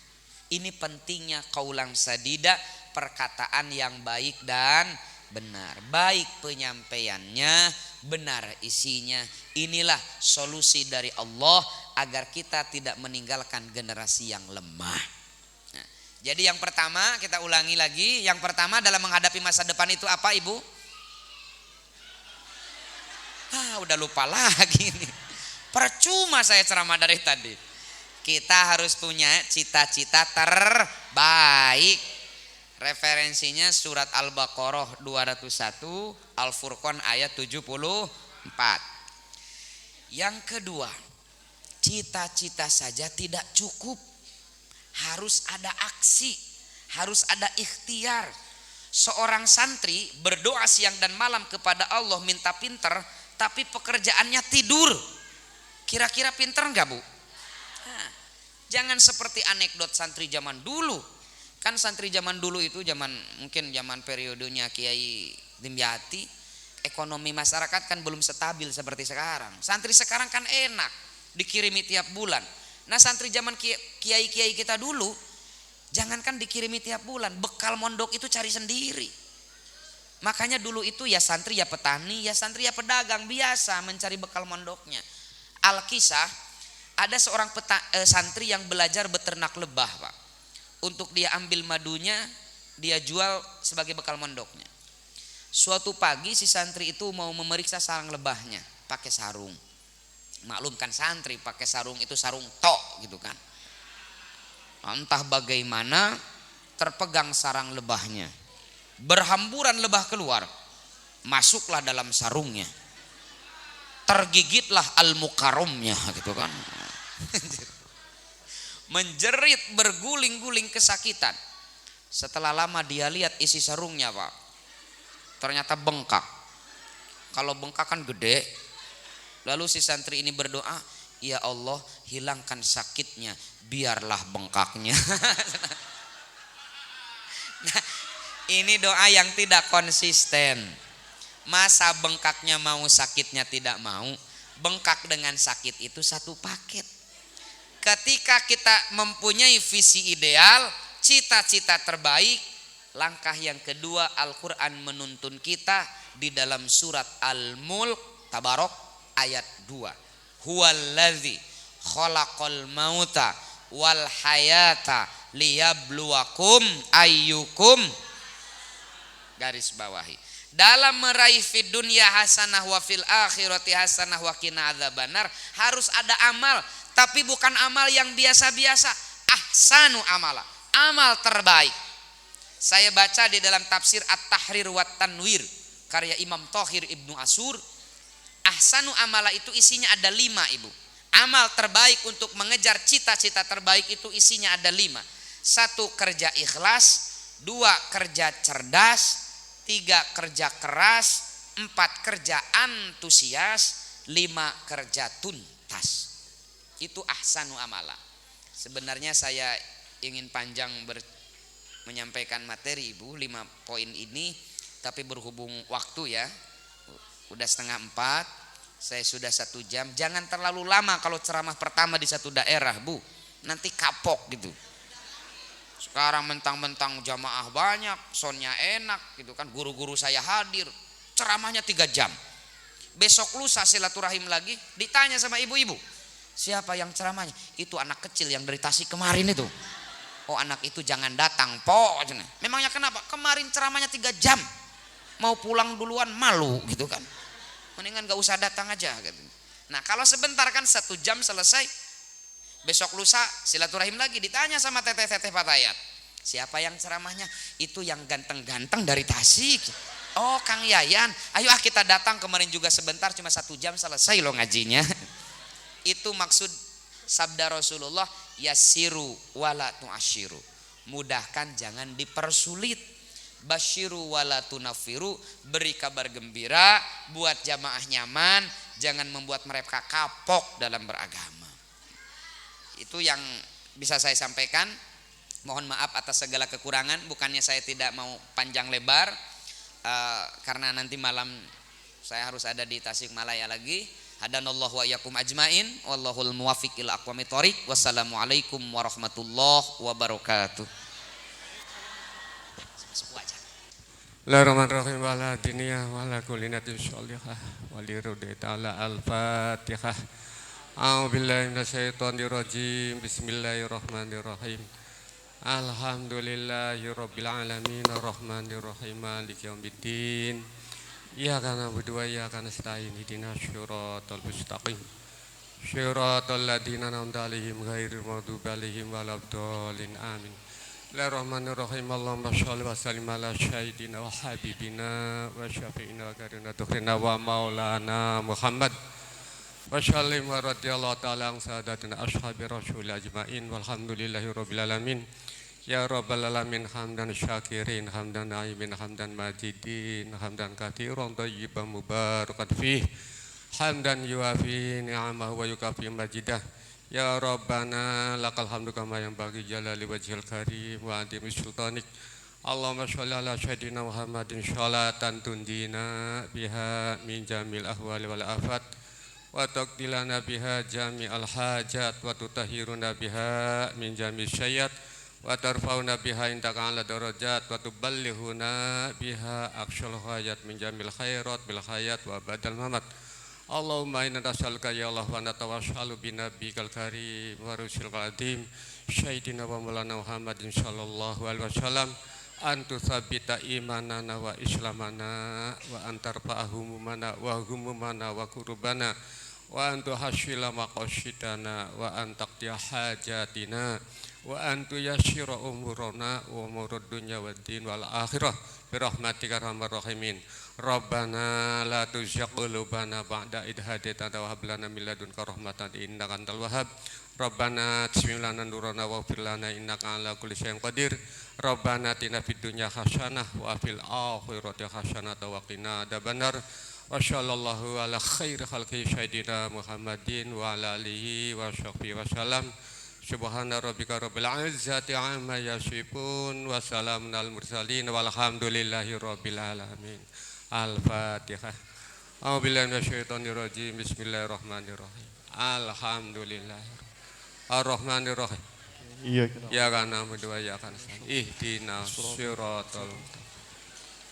Speaker 1: Ini pentingnya kaulang sadida, perkataan yang baik dan benar. Baik penyampaiannya, benar isinya. Inilah solusi dari Allah agar kita tidak meninggalkan generasi yang lemah. Nah, jadi yang pertama kita ulangi lagi. Yang pertama dalam menghadapi masa depan itu apa ibu? Udah lupa lagi nih. Percuma saya ceramah dari tadi. Kita harus punya cita-cita terbaik. Referensinya surat Al-Baqarah 201, Al-Furqan ayat 74. Yang kedua, cita-cita saja tidak cukup. Harus ada aksi, harus ada ikhtiar. Seorang santri berdoa siang dan malam kepada Allah minta pinter, tapi pekerjaannya tidur. Kira-kira pinter enggak bu? Jangan seperti anekdot santri zaman dulu. Kan santri zaman dulu itu mungkin zaman periodenya Kiai Dimyati, ekonomi masyarakat kan belum stabil seperti sekarang. Santri sekarang kan enak, dikirimi tiap bulan. Nah santri zaman kiai-kiai kita dulu, jangankan dikirimi tiap bulan, bekal mondok itu cari sendiri. Makanya dulu itu ya santri ya petani, ya santri ya pedagang, biasa mencari bekal mondoknya. Al-Kisah, ada seorang santri yang belajar beternak lebah Pak. Untuk dia ambil madunya, dia jual sebagai bekal mondoknya. Suatu pagi si santri itu mau memeriksa sarang lebahnya pakai sarung. Maklum kan santri pakai sarung itu sarung tok gitu kan. Entah bagaimana terpegang sarang lebahnya. Berhamburan lebah keluar. Masuklah dalam sarungnya. Tergigitlah al-mukarramnya gitu kan. Menjerit berguling-guling kesakitan. Setelah lama dia lihat isi sarungnya Pak, ternyata bengkak. Kalau bengkak kan gede. Lalu si santri ini berdoa, ya Allah hilangkan sakitnya, biarlah bengkaknya. Nah, ini doa yang tidak konsisten. Masa bengkaknya mau sakitnya tidak mau? Bengkak dengan sakit itu satu paket. Ketika kita mempunyai visi ideal, cita-cita terbaik, langkah yang kedua Al-Quran menuntun kita di dalam surat Al-Mulk Tabarok ayat 2. Huwallazi khalaqal mauta wal hayata liyabluwakum ayyukum, garis bawahi. Dalam meraih fid dunya hasanah wa fil akhirati hasanah wa qina adzabannar harus ada amal, tapi bukan amal yang biasa-biasa. Ahsanu amala, amal terbaik. Saya baca di dalam tafsir At-Tahrir wa Tanwir karya Imam Thohir Ibnu Asur. Ahsanu amala itu isinya ada 5, Ibu. Amal terbaik untuk mengejar cita-cita terbaik itu isinya ada 5. 1, kerja ikhlas. 2, kerja cerdas. 3, kerja keras. 4, kerja antusias. 5, kerja tuntas. Itu ahsanu amala. Sebenarnya saya ingin panjang menyampaikan materi, Ibu, 5 poin ini, tapi berhubung waktu ya, udah 3:30, saya sudah 1 jam. Jangan terlalu lama kalau ceramah pertama di satu daerah, Bu, nanti kapok gitu. Sekarang mentang-mentang jamaah banyak, soundnya enak gitu kan, guru-guru saya hadir, ceramahnya 3 jam. Besok lusa silaturahim lagi, ditanya sama ibu-ibu, siapa yang ceramahnya? Itu anak kecil yang dari Tasik kemarin itu. Oh, anak itu jangan datang, po. Memangnya kenapa? Kemarin ceramahnya 3 jam, mau pulang duluan malu gitu kan. Mendingan gak usah datang aja gitu. Nah, kalau sebentar kan 1 jam selesai. Besok lusa silaturahim lagi, ditanya sama teteh-teteh Patayat, siapa yang ceramahnya? Itu yang ganteng-ganteng dari Tasik. Oh, Kang Yayan, ayo kita datang, kemarin juga sebentar, cuma 1 jam selesai loh ngajinya. Itu maksud sabda Rasulullah, yassiru wala tu'asyiru, mudahkan jangan dipersulit. Basyiru wala tunafiru, beri kabar gembira, buat jamaah nyaman, jangan membuat mereka kapok dalam beragama. Itu yang bisa saya sampaikan. Mohon maaf atas segala kekurangan. Bukannya saya tidak mau panjang lebar, karena nanti malam saya harus ada di Tasikmalaya lagi. Hadanallahu wa iyyakum ajmain, wallahul muwaffiq ila aqwamit thoriq. Wassalamualaikum warahmatullahi wabarakatuh.
Speaker 2: Bismillahirrahmanirrahim. Wala diniyah wala kulinatin sholihah walirudi ta'ala al-fatihah. A'udzubillahi minasyaitonirrajim. Bismillahirrahmanirrahim. Alhamdulillahirabbil alamin arrahmanirrahim maliki yaumiddin. Iyyaka na'budu wa iyyaka nasta'in ihdinas siratal mustaqim. Shiratal ladzina an'amta 'alaihim ghairil maghdubi 'alaihim waladdallin. Amin. Bismillahirrahmanirrahim. Allahumma shalli wa sallim ala sayyidina wa habibina wa syafi'ina wa karina tukhrina wa maulana Muhammad wa sallim wa radiyallahu ta'ala an sadatina ashabi rasul ajma'in walhamdulillahi rabbil alamin. Ya rabbal alamin, hamdan syakirin, hamdan na'imin, hamdan majidin, hamdan katsiran thayyiban mubarakan fih, hamdan yuafi ni'amahu wa yukafi majidah. Ya Rabbana lakal hamdu kama yang bagi jalali wajhil karim wa adimi sultanik. Allahumma sholli ala sayyidina Muhammadin sholatan tundina biha min jamil ahwali wal afat wa taqdilana biha jami'al hajat wa tutahhiruna biha min jamil syayat wa tarfauna biha indaka ala darajat wa tuballighuna biha aqsal hayat min jamil khairat bil hayat wa badal mamat. Allahumma inna nas'aluka ya Allah wa natawassalu bi nabiyyikal karim wa rusulil qadim sayyidina wa maulana Muhammadin sallallahu alaihi wasallam an tutsabbita imanana wa islamana wa antarfa ahumumana wa humumana wa kurubana wa antu hasyila maqasidana wa antaqtiya hajatina wa antu yasyira umurana wa umurud dunya wad din wal akhirah bi rahmatika arhamar rahimin. Rabbana la tuzigh qulubana ba'da idh hadaytana wa hab lana min ladunka rahmatan innaka antal wahhab. Rabbana aghfir lana nurana waghfir lana innaka ala kulli syai'in qadir. Rabbana atina fid dunya hasanah wa fil akhirati hasanah wa qina adzabannar. Wa sallallahu ala khairi khalqi sayyidina Muhammadin wa ala alihi wa sahbihi wasallam. Subhana rabbika rabbil izzati amma yasifun wa salamun alal mursalin walhamdulillahi rabbil alamin. Al-Fatihah. A'udzubillahi minasyaitonir rajim. Bismillahirrahmanirrahim. Alhamdulillah. Ar-Rahmanir Rahim.
Speaker 3: Iyyaka
Speaker 2: Iyyaka na'budu wa iyyaka nasta'in. Ihdinas siratal mustaqim.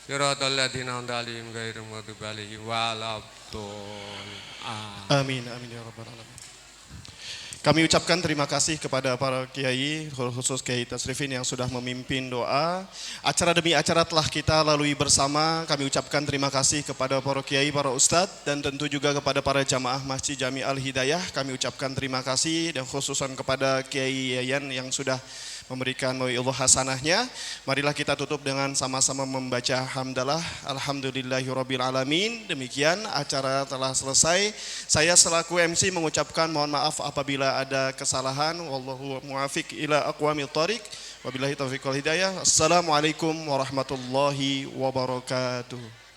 Speaker 2: Siratal ladzina an'amta 'alaihim ghairil maghdubi 'alaihim waladdallin.
Speaker 3: Amin, amin ya rabbal alamin. Kami ucapkan terima kasih kepada para kiai, khusus Kiai Tasrifin yang sudah memimpin doa. Acara demi acara telah kita lalui bersama. Kami ucapkan terima kasih kepada para kiai, para ustadz, dan tentu juga kepada para jamaah Masjid Jami Al Hidayah. Kami ucapkan terima kasih dan khususan kepada Kiai Yayan yang sudah memberikan mau'izah hasanahnya. Marilah kita tutup dengan sama-sama membaca hamdalah. Alhamdulillahirabbil alamin. Demikian acara telah selesai. Saya selaku MC mengucapkan mohon maaf apabila ada kesalahan. Wallahu muwafiq ila aqwamit thoriq. Wabillahi taufiq wal hidayah. Assalamualaikum warahmatullahi wabarakatuh.